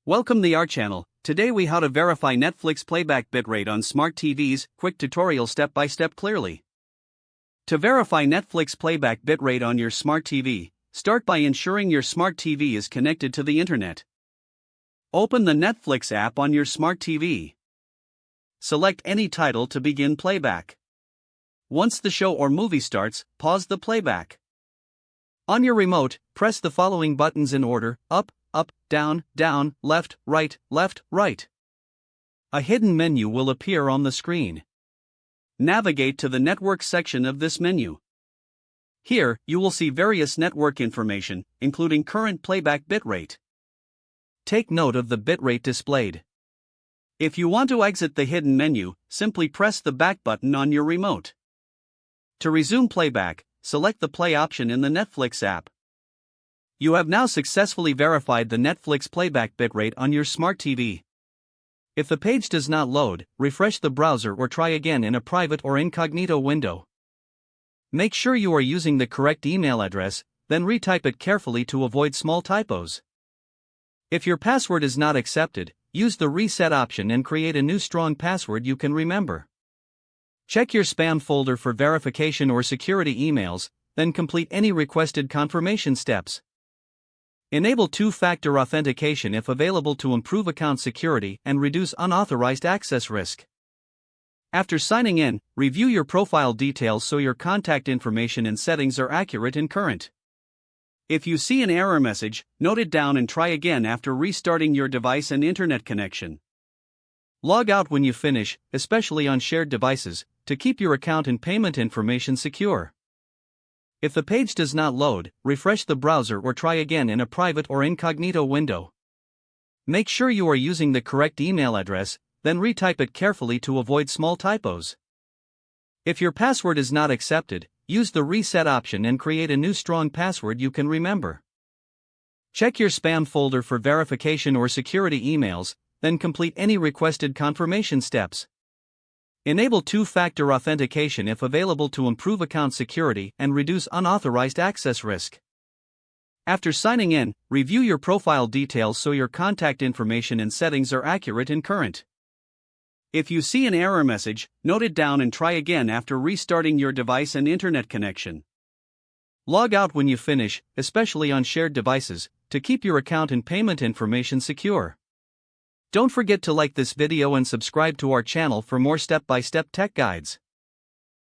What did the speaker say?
Welcome to our channel. Today we how to verify Netflix playback bitrate on smart TVs, quick tutorial step by step clearly. To verify Netflix playback bitrate on your smart TV, start by ensuring your smart TV is connected to the internet. Open the Netflix app on your smart TV. Select any title to begin playback. Once the show or movie starts, pause the playback. On your remote, press the following buttons in order: up, down, left, right. A hidden menu will appear on the screen. Navigate to the network section of this menu. Here, you will see various network information, including current playback bitrate. Take note of the bitrate displayed. If you want to exit the hidden menu, simply press the back button on your remote. To resume playback, select the play option in the Netflix app. You have now successfully verified the Netflix playback bitrate on your smart TV. If the page does not load, refresh the browser or try again in a private or incognito window. Make sure you are using the correct email address, then retype it carefully to avoid small typos. If your password is not accepted, use the reset option and create a new strong password you can remember. Check your spam folder for verification or security emails, then complete any requested confirmation steps. Enable two-factor authentication if available to improve account security and reduce unauthorized access risk. After signing in, review your profile details so your contact information and settings are accurate and current. If you see an error message, note it down and try again after restarting your device and internet connection. Log out when you finish, especially on shared devices, to keep your account and payment information secure. If the page does not load, refresh the browser or try again in a private or incognito window. Make sure you are using the correct email address, then retype it carefully to avoid small typos. If your password is not accepted, use the reset option and create a new strong password you can remember. Check your spam folder for verification or security emails, then complete any requested confirmation steps. Enable two-factor authentication if available to improve account security and reduce unauthorized access risk. After signing in, review your profile details so your contact information and settings are accurate and current. If you see an error message, note it down and try again after restarting your device and internet connection. Log out when you finish, especially on shared devices, to keep your account and payment information secure. Don't forget to like this video and subscribe to our channel for more step-by-step tech guides.